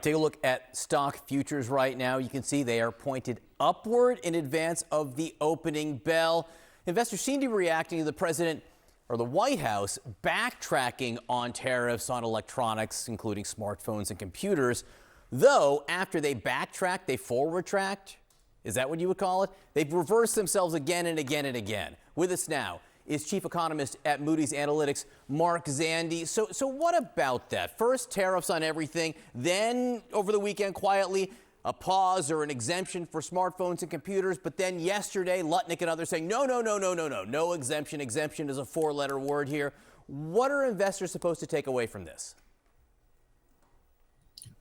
take a look at stock futures right now. You can see they are pointed upward in advance of the opening bell. Investors seem to be reacting to the president or the White House backtracking on tariffs on electronics, including smartphones and computers. Though after they backtracked, they forward tracked. Is that what you would call it? They've reversed themselves again and again and again. With us now is chief economist at Moody's Analytics, Mark Zandi. So what about that? First, tariffs on everything. Then, over the weekend, quietly, a pause or an exemption for smartphones and computers. But then yesterday, Lutnick and others saying, no exemption. Exemption is a four-letter word here. What are investors supposed to take away from this?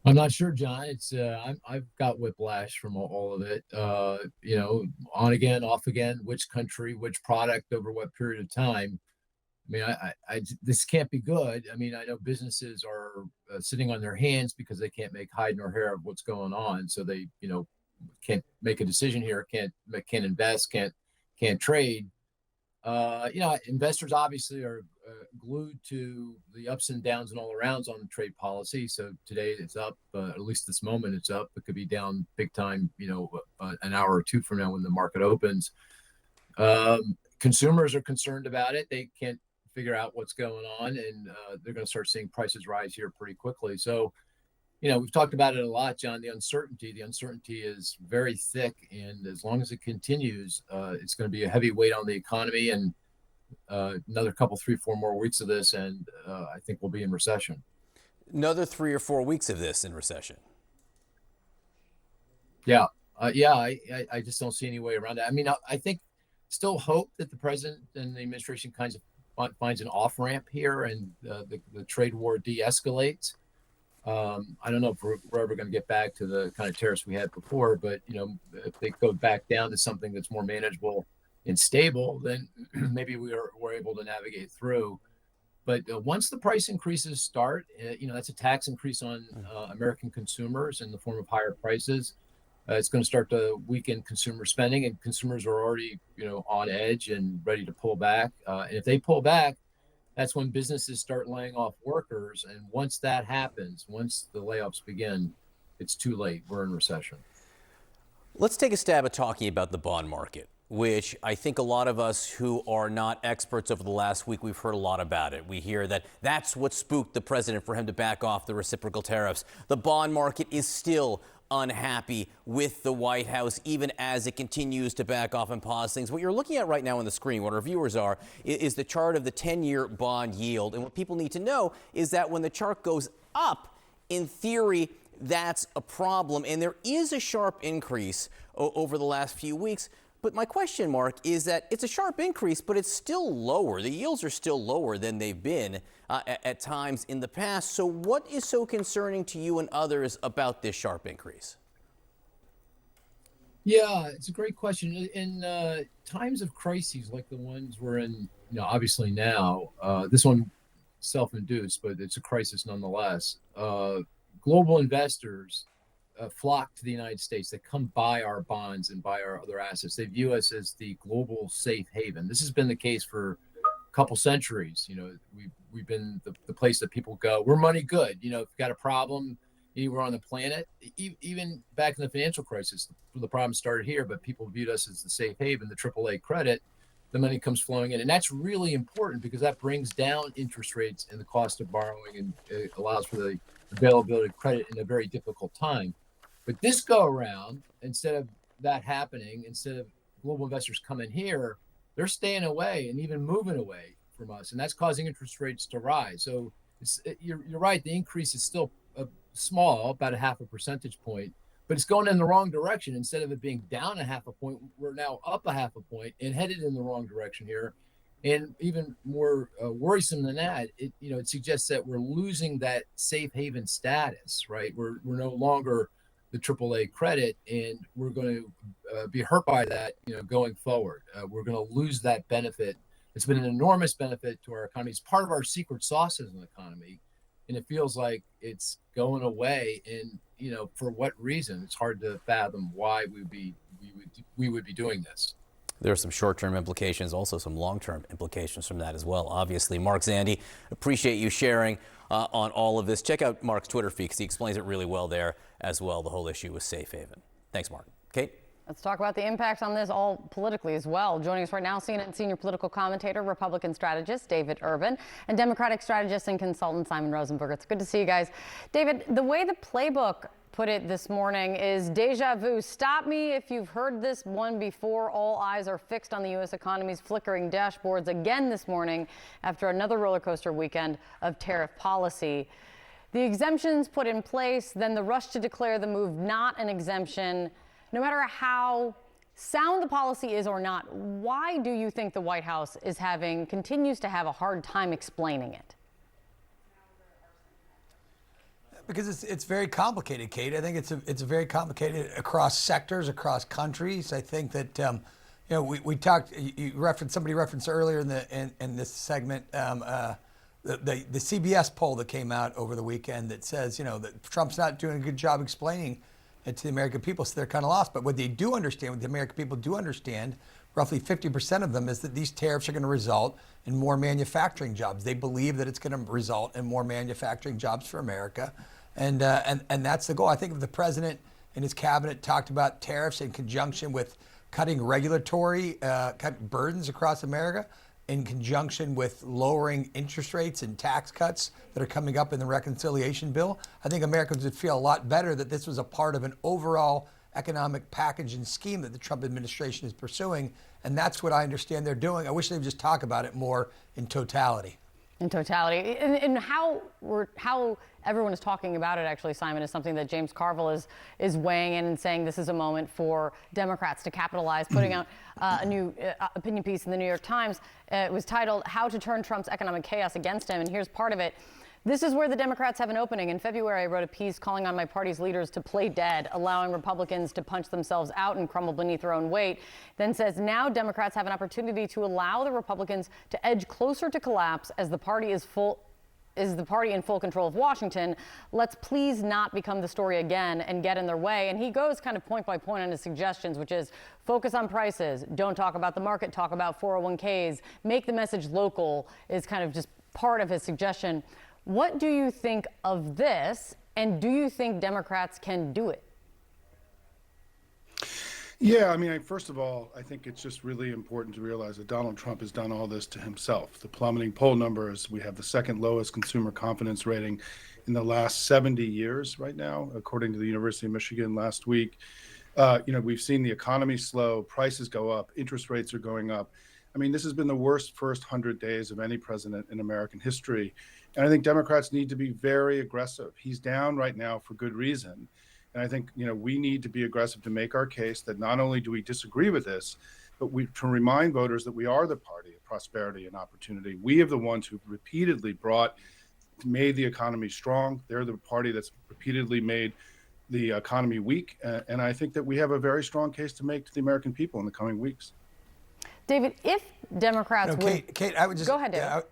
I'm not sure, John. It's I've got whiplash from all of it. On again, off again. Which country, which product, over what period of time? I mean, this can't be good. I mean, I know businesses are sitting on their hands because they can't make hide nor hair of what's going on. So they, can't make a decision here. Can't invest. Can't trade. Investors obviously are glued to the ups and downs and all arounds on trade policy. So today it's up, at least this moment it's up. It could be down big time, an hour or two from now when the market opens. Consumers are concerned about it. They can't figure out what's going on, and they're going to start seeing prices rise here pretty quickly. So, we've talked about it a lot, John. The uncertainty is very thick, and as long as it continues, it's going to be a heavy weight on the economy, and another couple, 3-4 more weeks of this, and I think we'll be in recession. Another 3 or 4 weeks of this in recession. Yeah. I just don't see any way around it. I mean, I think still hope that the president and the administration finds an off-ramp here, and the trade war de-escalates. I don't know if we're ever going to get back to the kind of tariffs we had before, but if they go back down to something that's more manageable and stable, then maybe we're able to navigate through. But once the price increases start, that's a tax increase on American consumers in the form of higher prices. It's going to start to weaken consumer spending, and consumers are already, on edge and ready to pull back. And if they pull back, that's when businesses start laying off workers. And once that happens, once the layoffs begin, it's too late. We're in recession. Let's take a stab at talking about the bond market, which I think a lot of us who are not experts over the last week, we've heard a lot about it. We hear that that's what spooked the president for him to back off the reciprocal tariffs. The bond market is still unhappy with the White House, even as it continues to back off and pause things. What you're looking at right now on the screen, what our viewers are, is the chart of the 10-year bond yield. And what people need to know is that when the chart goes up, in theory, that's a problem. And there is a sharp increase over the last few weeks. But my question, Mark, is that it's a sharp increase, but it's still lower. The yields are still lower than they've been at times in the past. So what is so concerning to you and others about this sharp increase? Yeah, it's a great question. In times of crises like the ones we're in, obviously now, this one self-induced, but it's a crisis nonetheless. Global investors flock to the United States. They come buy our bonds and buy our other assets. They view us as the global safe haven. This has been the case for a couple centuries. We've been the place that people go. We're money good. If you've got a problem anywhere on the planet, even back in the financial crisis, the problem started here, but people viewed us as the safe haven, the AAA credit. The money comes flowing in. And that's really important because that brings down interest rates and the cost of borrowing, and it allows for the availability of credit in a very difficult time. But this go around, instead of that happening, instead of global investors coming here, they're staying away and even moving away from us. And that's causing interest rates to rise. So you're right. The increase is still small, about a half a percentage point, but it's going in the wrong direction. Instead of it being down a half a point, we're now up a half a point and headed in the wrong direction here. And even more worrisome than that, it suggests that we're losing that safe haven status, right? We're no longer the AAA credit, and we're going to be hurt by that, going forward. We're going to lose that benefit. It's been an enormous benefit to our economy. It's part of our secret sauce as an economy, and it feels like it's going away. And for what reason? It's hard to fathom why we would be doing this. There are some short-term implications, also some long-term implications from that as well, obviously. Mark Zandi, appreciate you sharing on all of this. Check out Mark's Twitter feed because he explains it really well there as well, the whole issue with Safe Haven. Thanks, Mark. Kate? Let's talk about the impact on this all politically as well. Joining us right now, CNN senior political commentator, Republican strategist David Urban, and Democratic strategist and consultant Simon Rosenberger. It's good to see you guys. David, the way the playbook put it this morning is deja vu. Stop me if you've heard this one before. All eyes are fixed on the U.S. economy's flickering dashboards again this morning after another roller coaster weekend of tariff policy. The exemptions put in place, then the rush to declare the move not an exemption. No matter how sound the policy is or not, why do you think the White House continues to have a hard time explaining it? Because it's very complicated, Kate. I think it's very complicated across sectors, across countries. I think that we talked. Somebody referenced earlier in this segment the CBS poll that came out over the weekend that says that Trump's not doing a good job explaining it to the American people, so they're kind of lost. But what they do understand, what the American people do understand, roughly 50% of them, is that these tariffs are going to result in more manufacturing jobs. They believe that it's going to result in more manufacturing jobs for America, and that's the goal. I think if the president and his cabinet talked about tariffs in conjunction with cutting regulatory burdens across America, in conjunction with lowering interest rates and tax cuts that are coming up in the reconciliation bill, I think Americans would feel a lot better that this was a part of an overall economic package and scheme that the Trump administration is pursuing. And that's what I understand they're doing. I wish they would just talk about it more in totality. In totality. And how everyone is talking about it, actually, Simon, is something that James Carville is weighing in and saying this is a moment for Democrats to capitalize, putting out a new opinion piece in the New York Times. It was titled, "How to Turn Trump's Economic Chaos Against Him." And here's part of it. This is where the Democrats have an opening. In February, I wrote a piece calling on my party's leaders to play dead, allowing Republicans to punch themselves out and crumble beneath their own weight. Then says now Democrats have an opportunity to allow the Republicans to edge closer to collapse as the party is in full control of Washington. Let's please not become the story again and get in their way. And he goes kind of point by point on his suggestions, which is focus on prices, don't talk about the market, talk about 401ks, make the message local is kind of just part of his suggestion. What do you think of this, and do you think Democrats can do it? Yeah, I mean, first of all, I think it's just really important to realize that Donald Trump has done all this to himself. The plummeting poll numbers, we have the second lowest consumer confidence rating in the last 70 years right now, according to the University of Michigan last week. We've seen the economy slow, prices go up, interest rates are going up. I mean, this has been the worst first 100 days of any president in American history. And I think Democrats need to be very aggressive. He's down right now for good reason. And I think, we need to be aggressive to make our case that not only do we disagree with this, but to remind voters that we are the party of prosperity and opportunity. We are the ones who repeatedly made the economy strong. They're the party that's repeatedly made the economy weak. And I think that we have a very strong case to make to the American people in the coming weeks. David, if Democrats Kate, I would just... Go ahead, David.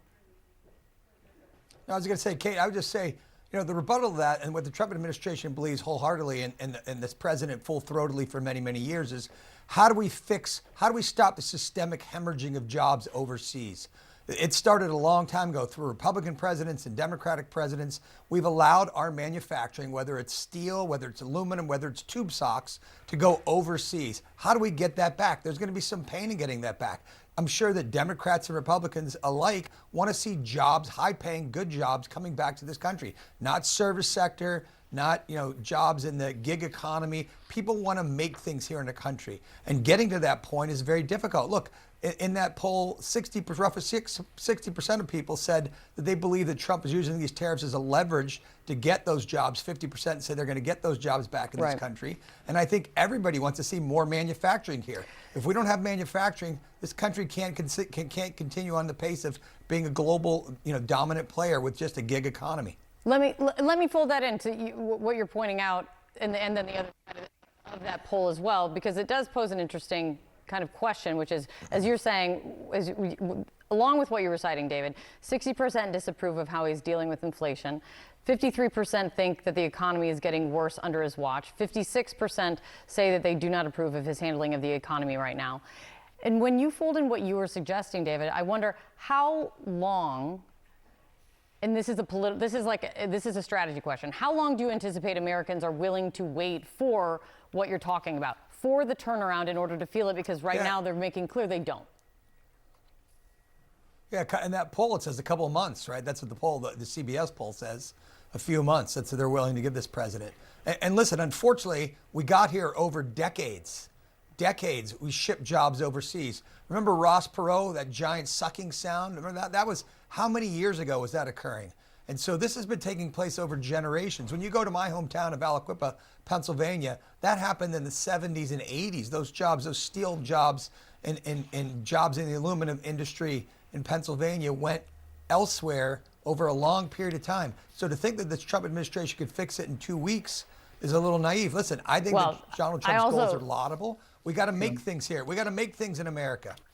I was going to say, Kate, I would just say, the rebuttal to that and what the Trump administration believes wholeheartedly and this president full-throatedly for many, many years is how do we stop the systemic hemorrhaging of jobs overseas? It started a long time ago through Republican presidents and Democratic presidents. We've allowed our manufacturing, whether it's steel, whether it's aluminum, whether it's tube socks, to go overseas. How do we get that back? There's going to be some pain in getting that back. I'm sure that Democrats and Republicans alike want to see jobs, high-paying, good jobs coming back to this country, not service sector, not jobs in the gig economy. People want to make things here in the country, and getting to that point is very difficult. Look, in that poll, roughly 60% of people said that they believe that Trump is using these tariffs as a leverage to get those jobs. 50% say they're going to get those jobs back in this country. And I think everybody wants to see more manufacturing here. If we don't have manufacturing, this country can't continue on the pace of being a global, dominant player with just a gig economy. Let me fold that into what you're pointing out, and then the other side of that poll as well, because it does pose an interesting kind of question, which is, as you're saying, along with what you're reciting, David, 60% disapprove of how he's dealing with inflation. 53% think that the economy is getting worse under his watch. 56% say that they do not approve of his handling of the economy right now. And when you fold in what you were suggesting, David, I wonder how long And this is a strategy question. How long do you anticipate Americans are willing to wait for what you're talking about, for the turnaround in order to feel it? Because right now they're making clear they don't. Yeah, and that poll, it says a couple of months, right? That's what the poll, the CBS poll says, a few months. That's what they're willing to give this president. And listen, unfortunately, we got here over decades. Decades, we shipped jobs overseas. Remember Ross Perot, that giant sucking sound? Remember that? That was, how many years ago was that occurring? And so this has been taking place over generations. When you go to my hometown of Aliquippa, Pennsylvania, that happened in the 70s and 80s. Those jobs, those steel jobs and jobs in the aluminum industry in Pennsylvania went elsewhere over a long period of time. So to think that the Trump administration could fix it in 2 weeks is a little naive. Listen, I think that Donald Trump's goals are laudable. We got to make things here. We got to make things in America.